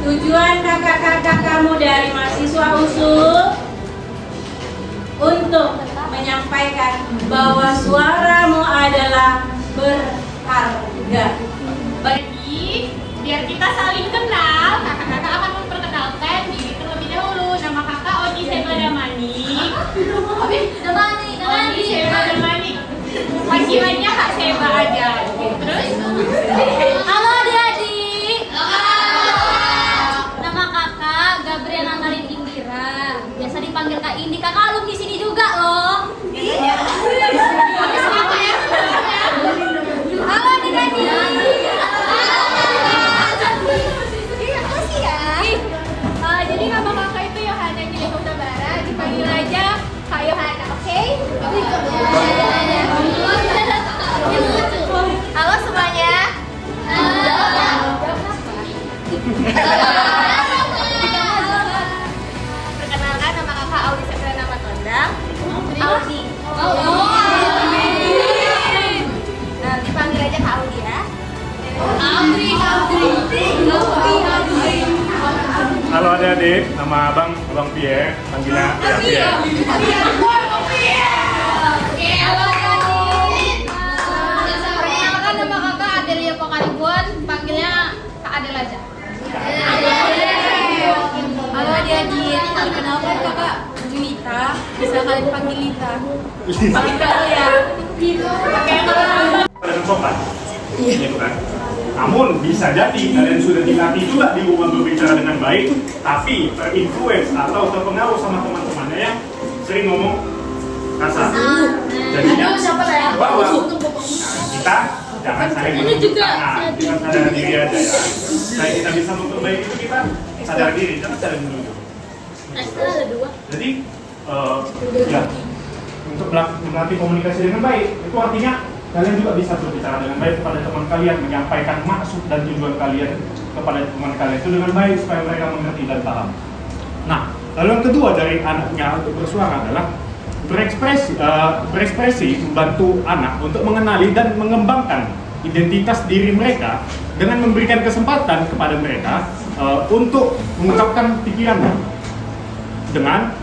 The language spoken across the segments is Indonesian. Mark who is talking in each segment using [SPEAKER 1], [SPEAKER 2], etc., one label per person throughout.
[SPEAKER 1] Tujuan kakak-kakak kamu dari mahasiswa USU untuk menyampaikan bahwa suaramu adalah berharga.
[SPEAKER 2] Bagi biar kita saling kenal, kakak-kakak akan memperkenalkan diri terlebih dahulu. Nama kakak Oji Seba Damani. Oji Seba Damani. Panggilannya Kak Seba aja. Terus?
[SPEAKER 3] Halo adik-adik. Nama kakak Gabriel Natalin Indira. Biasa dipanggil Kak Indi. Kakak alumni sini juga loh. Halo adik-adik. Makasih ya.
[SPEAKER 2] Jadi nama kakak itu Yohana Juli Kutabara. Dipanggil aja Kak Yohana, oke?
[SPEAKER 3] Halo semuanya. Perkenalkan nama kakak Audi Sakrana Matondang. Audi. Nah, dipanggil aja Kak Audi ya. Audi.
[SPEAKER 4] Halo adik-adik, nama Abang Pierre, panggilnya Pierre.
[SPEAKER 2] Perkenalkan nama kakak Adelia Pokaribuan, panggilnya Kak Adel aja.
[SPEAKER 3] Halo adik-adik, perkenalkan kakak Junita. Bisa kalian panggil Lita. Panggil kalian.
[SPEAKER 4] Dengan sopan, gitu kan? Namun bisa jadi kalian sudah dilatih juga di rumah berbicara dengan baik, tapi terinfluence atau terpengaruh sama teman-temannya yang sering ngomong kasar. Jadinya bahwa kita jangan saling menunjukkan, kita sadar diri aja ya. Supaya kita bisa memperbaiki itu kita sadar diri, jangan saling menunjuk. Jadi ya untuk melatih komunikasi dengan baik itu artinya kalian juga bisa berbicara dengan baik kepada teman kalian, menyampaikan maksud dan tujuan kalian kepada teman kalian itu dengan baik supaya mereka mengerti dan paham. Nah, lalu yang kedua dari anaknya untuk bersuara adalah berekspresi membantu anak untuk mengenali dan mengembangkan identitas diri mereka dengan memberikan kesempatan kepada mereka untuk mengungkapkan pikirannya dengan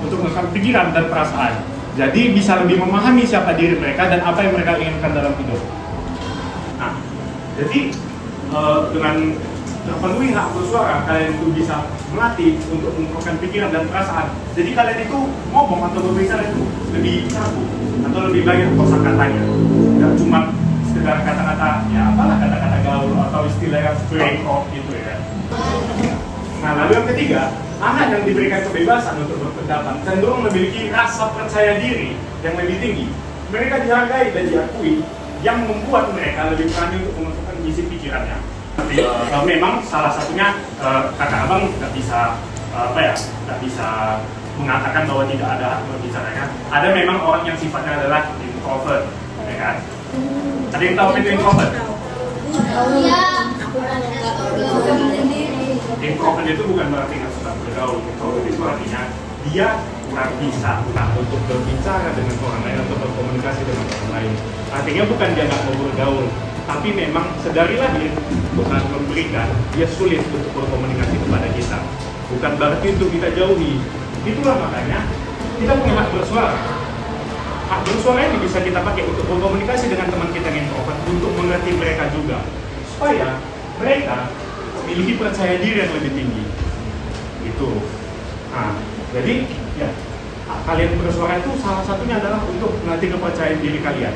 [SPEAKER 4] untuk mengungkapkan pikiran dan perasaan. Jadi bisa lebih memahami siapa diri mereka dan apa yang mereka inginkan dalam hidup. Nah, jadi dengan terpenuhi hak bersuara, kalian itu bisa melatih untuk mengungkapkan pikiran dan perasaan. Jadi kalian itu ngomong atau berbicara itu lebih ragu atau lebih banyak kosakatanya. Tidak cuma sekedar kata-kata, ya apalah kata-kata gaul atau istilahnya break off gitu ya. Nah, lalu yang ketiga, anak yang diberikan kebebasan untuk berpendapat cenderung memiliki rasa percaya diri yang lebih tinggi. Mereka dihargai dan diakui, yang membuat mereka lebih berani untuk mengungkapkan isi pikirannya. Tapi memang salah satunya kakak abang nggak bisa nggak bisa mengatakan bahwa tidak ada hak berbicaranya. Ada memang orang yang sifatnya adalah introvert, ya kan? Ada yang tahu itu introvert?
[SPEAKER 3] Iya.
[SPEAKER 4] Introvert itu bukan berarti nggak suka bergaul. Introvert itu artinya dia kurang bisa untuk berbicara dengan orang lain atau berkomunikasi dengan orang lain. Artinya bukan dia nggak mau bergaul, tapi memang sedari lahir bukan memberikan, dia sulit untuk berkomunikasi kepada kita. Bukan berarti untuk kita jauhi. Itulah makanya kita punya hak bersuara. Hak bersuara ini bisa kita pakai untuk berkomunikasi dengan teman kita yang introvert untuk mengerti mereka juga, supaya mereka memiliki percaya diri yang lebih tinggi. Gitu. Nah, jadi ya kalian bersuara itu salah satunya adalah untuk melatih kepercayaan diri kalian.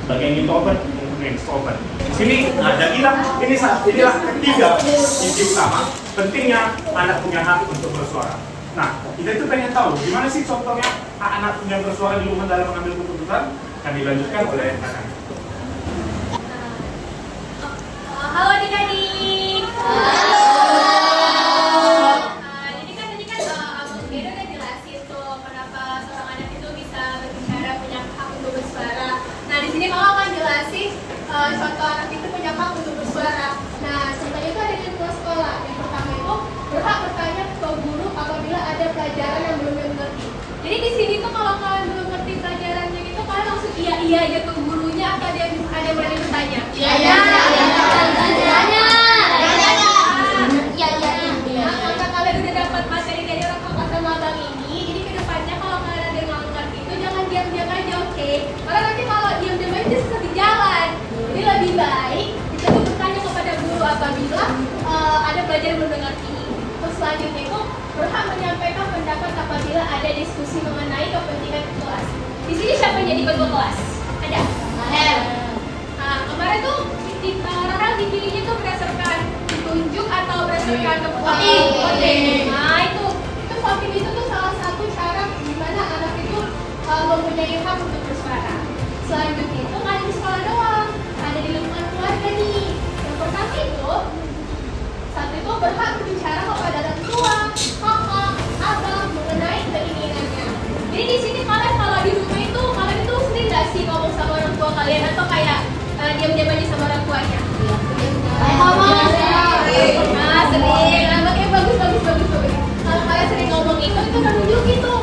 [SPEAKER 4] Bagi yang introvert, yang extrovert. Di sini ada bilang inilah ketiga inti utama pentingnya anak punya hak untuk bersuara. Nah, kita itu pengen tahu gimana sih contohnya anak punya bersuara di rumah dalam mengambil keputusan. Akan dilanjutkan oleh kakak.
[SPEAKER 2] Halo adik-adik. Jadi kan tadi kan Abang Gede udah jelasin tuh kenapa seorang anak itu bisa berbicara, punya hak untuk bersuara. Nah di sini kalau akan jelasin contoh anak itu punya hak untuk bersuara. Nah contohnya itu ada di dua sekolah. Yang pertama itu berhak bertanya ke guru apabila ada pelajaran yang belum mengerti. Jadi di sini tuh kalau kalian belum ngerti pelajarannya itu kalian langsung iya aja ke gurunya atau ada yang berani bertanya? Iya. ada pelajar yang mendengarkan. Terus selanjutnya itu berhak menyampaikan pendapat apabila ada diskusi mengenai kepentingan kelas. Di sini siapa yang jadi ketua kelas? Ada? Nah, kemarin tuh Rara dipilihnya tuh berdasarkan ditunjuk atau berdasarkan keputusan voting. Nah itu voting itu tuh salah satu cara di mana anak itu mempunyai hak untuk bersuara. Selanjutnya itu nggak ada di sekolah doang, ada di lingkungan keluarga nih. Yang pertama itu satu itu berhak berbicara kepada orang tua, kakak, abang mengenai keinginannya. Jadi di sini kalian kalau di rumah itu kalian itu sering nggak sih ngomong sama orang tua kalian atau kayak diam-diam aja sama orang tuanya? Ngomong. Nah sering. Nah makanya bagus. Kalau kalian sering ngomong itu udah nunjukin tuh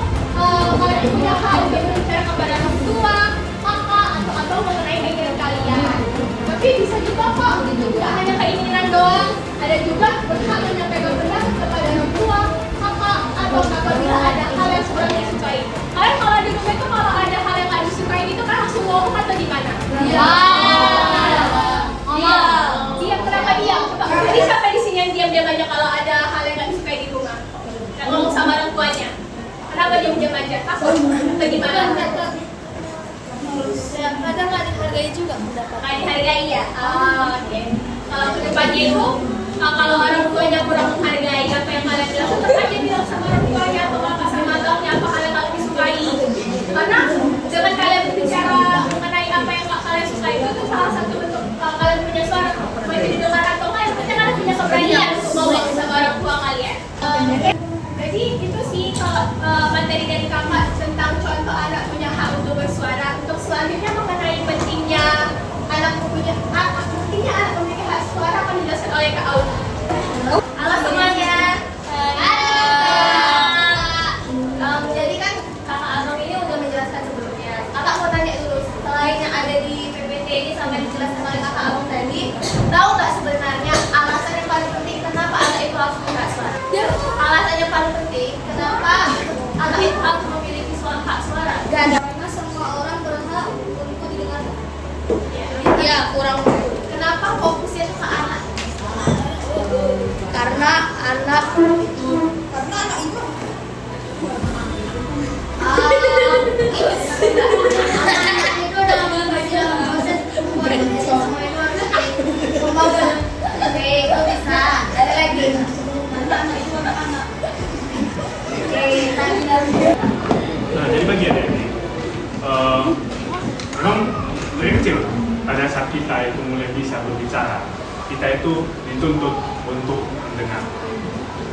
[SPEAKER 2] kalian punya hak untuk berbicara kepada orang tua, kakak atau abang mengenai keinginan kalian. Tapi bisa juga kok, nggak hanya keinginan doang. Ada juga berhak menyampaikan pendapat kepada orang tua, kakak, atau apabila ada hal yang kurang disukai. Kalian kalau di rumah itu kalau ada hal yang nggak disukai itu kan langsung ngomong atau gimana? Diam. Kenapa diam? Coba. Jadi siapa di sini yang diam-diam aja kalau ada hal yang nggak disukai di rumah? Nggak ngomong sama orang tuanya. Kenapa diam-diam aja? Takut atau gimana?
[SPEAKER 3] Kadang nggak dihargai juga pendapat.
[SPEAKER 2] Nggak dihargai ya? Oke. Kalau kedepannya itu kalau orang tuanya kurang menghargai apa yang kalian bilang, tetap aja bilang sama orang tuanya atau kakak sama abangnya apa hal yang kalian disukai. Karena dengan kalian berbicara mengenai apa yang kalian sukai itu salah satu bentuk kalian punya suara, mau itu didengar atau enggak, yang penting kalian punya keberanian untuk ngomong sama orang tua kalian. Jadi itu sih materi dari kakak tentang contoh anak punya hak untuk bersuara. Untuk selanjutnya mengenai pentingnya anak memiliki hak suara akan dijelaskan oleh Kak Auna. Halo semuanya. Jadi kan Kakak Abang ini udah menjelaskan sebelumnya. Kakak mau tanya dulu, selain yang ada di PPT ini sampai dijelaskan oleh Kakak Abang tadi, tahu nggak sebenarnya alasan yang paling penting kenapa anak itu harus punya suara? Alasan yang paling penting kenapa anak itu harus memiliki hak suara? Karena semua orang berhak untuk didengarkan. Ya, kurang. Kenapa fokusnya tuh ke anak? Karena anak itu udah ngambil proses semua itu harus oke, itu bisa. Ada lagi.
[SPEAKER 4] Nah, jadi bagian ini memang dari kecil pada saat kita itu mulai bisa berbicara, kita itu dituntut untuk mendengar.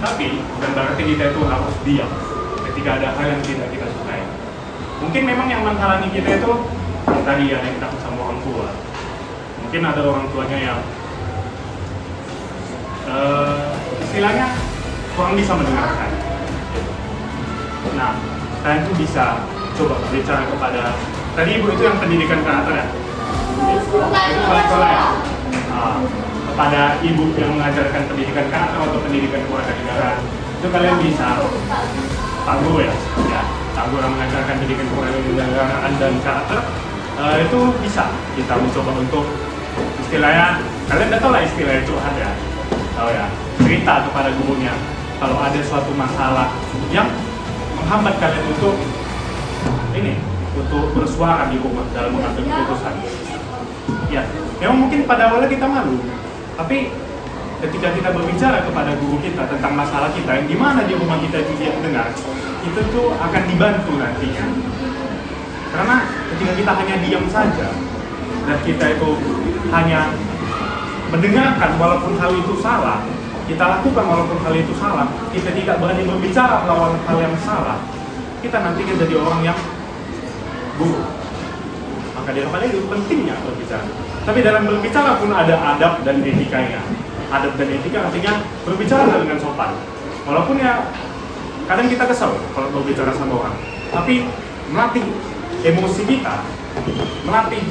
[SPEAKER 4] Tapi bukan berarti kita itu harus diam ketika ada hal yang tidak kita sukai. Mungkin memang yang menghalangi kita itu tadi ada yang takut sama orang tua. Mungkin ada orang tuanya yang istilahnya kurang bisa mendengarkan. Nah, kalian tuh bisa coba berbicara kepada tadi ibu itu yang pendidikan karakter ya. Itu sekolah ya. Kepada ibu yang mengajarkan pendidikan karakter atau pendidikan kewarganegaraan itu kalian bisa Pak Guru ya, Pak Guru yang mengajarkan pendidikan kewarganegaraan dan karakter itu bisa kita mencoba untuk istilahnya kalian udah tahu lah istilah itu ada tahu ya, cerita kepada gurunya kalau ada suatu masalah yang menghambat kalian untuk untuk bersuara di rumah dalam mengambil keputusan. Ya, memang mungkin pada awalnya kita malu, tapi ketika kita berbicara kepada guru kita tentang masalah kita yang gimana di rumah kita itu dia mendengar, itu tuh akan dibantu nantinya. Karena ketika kita hanya diam saja dan kita itu hanya mendengarkan walaupun hal itu salah, kita lakukan walaupun hal itu salah, kita tidak berani berbicara melawan hal yang salah, kita nanti kan jadi orang yang buruk. Maka dia itu pentingnya berbicara. Tapi dalam berbicara pun ada adab dan etikanya. Adab dan etika artinya berbicara dengan sopan. Walaupun ya kadang kita kesel kalau berbicara sama orang, tapi melatih emosi kita, melatih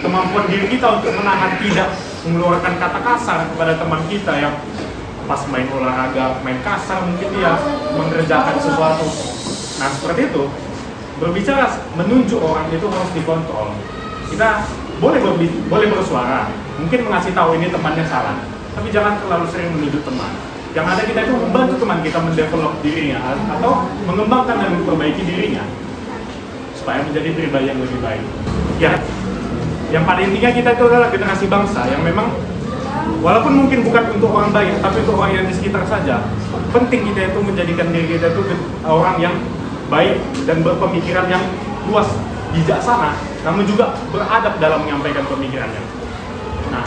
[SPEAKER 4] kemampuan diri kita untuk menahan tidak mengeluarkan kata kasar kepada teman kita yang pas main olahraga, main kasar mungkin dia mengerjakan sesuatu. Nah seperti itu, berbicara menunjuk orang itu harus dikontrol. Kita boleh bersuara, mungkin mengasih tahu ini temannya salah, tapi jangan terlalu sering menuduh teman. Yang ada kita itu membantu teman kita mendevelop dirinya atau mengembangkan dan memperbaiki dirinya supaya menjadi pribadi yang lebih baik. Ya, yang pada intinya kita itu adalah generasi bangsa yang memang walaupun mungkin bukan untuk orang banyak, tapi untuk orang yang di sekitar saja. Penting kita itu menjadikan diri kita itu orang yang baik dan berpemikiran yang luas, bijaksana, namun juga beradab dalam menyampaikan pemikirannya. Nah,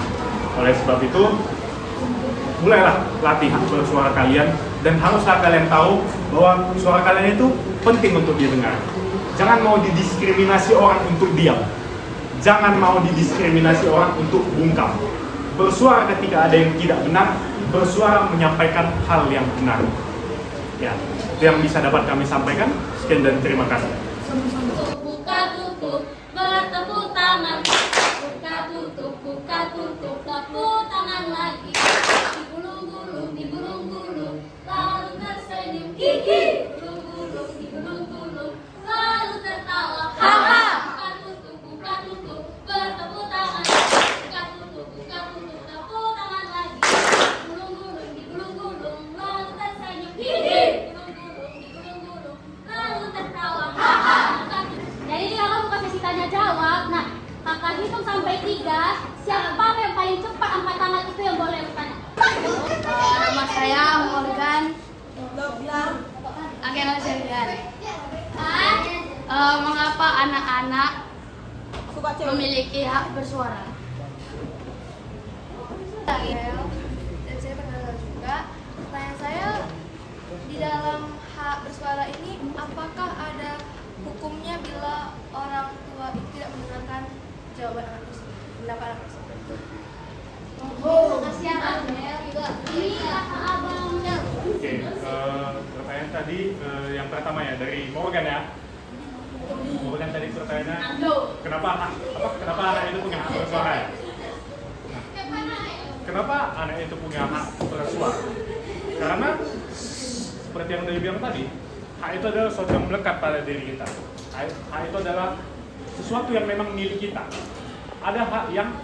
[SPEAKER 4] oleh sebab itu, mulailah latihan bersuara kalian dan haruslah kalian tahu bahwa suara kalian itu penting untuk didengar. Jangan mau didiskriminasi orang untuk diam. Jangan mau didiskriminasi orang untuk bungkam. Bersuara ketika ada yang tidak benar, bersuara menyampaikan hal yang benar. Ya, itu yang bisa dapat kami sampaikan. Sekian dan terima kasih.
[SPEAKER 3] Buka tutup, bertepuk tangan. Buka tutup, tepuk tangan lagi. Digulung-gulung, lalu tersenyum. Gigi. Digulung-gulung, lalu tertawa. Haha. Buka tutup, bertepuk tangan. Buka tutup, tepuk tangan lagi. Digulung-gulung, lalu tersenyum. Gigi. Digulung-gulung, lalu tertawa. Haha. Jadi ini kakak bukan sesi tanya jawab. Nah, kakak hitung sampai 3. Siapa yang paling cepat angkat tangan itu yang boleh bertanya. Nama saya Morgan. Angela Sergan. Mengapa anak-anak memiliki hak bersuara?
[SPEAKER 5] Dan saya pernah juga. Pertanyaan saya, di dalam hak bersuara ini, apakah ada hukumnya bila orang tua itu tidak mendengarkan jawaban anak tersebut, pendapat anak tersebut?
[SPEAKER 3] Makasih ya Kak Del juga. Ini kakak abang Del.
[SPEAKER 4] Oke, pertanyaan tadi yang pertama ya dari Morgan ya. Morgan tadi pertanyaannya, kenapa anak itu punya hak bersuara ya? Nah, kenapa anak itu punya hak bersuara? Karena seperti yang udah bilang tadi, hak itu adalah sesuatu yang melekat pada diri kita. Hak itu adalah sesuatu yang memang milik kita. Ada hak yang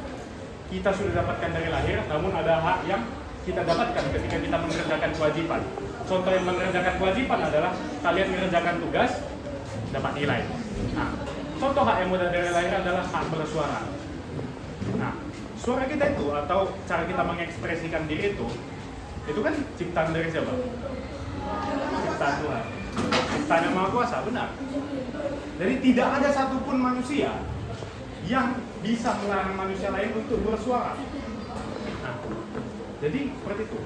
[SPEAKER 4] kita sudah dapatkan dari lahir, namun ada hak yang kita dapatkan ketika kita mengerjakan kewajiban. Contoh yang mengerjakan kewajiban adalah kalian mengerjakan tugas, dapat nilai. Nah, contoh hak yang mudah dari lahir adalah hak bersuara. Nah, suara kita itu atau cara kita mengekspresikan diri itu kan ciptaan dari siapa? Ciptaan Tuhan. Ciptaan yang Maha Kuasa, benar. Jadi tidak ada satupun manusia yang bisa melarang manusia lain untuk bersuara. Nah, jadi seperti itu.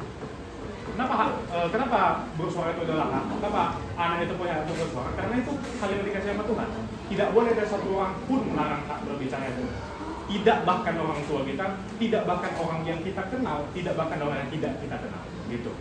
[SPEAKER 4] Kenapa bersuara itu adalah hak? Kenapa anak itu punya hak untuk bersuara? Karena itu hal yang dikasih sama Tuhan. Tidak boleh ada satu orang pun melarang hak berbicara itu. Tidak bahkan orang tua kita, tidak bahkan orang yang kita kenal, tidak bahkan orang yang tidak kita kenal. Gitu.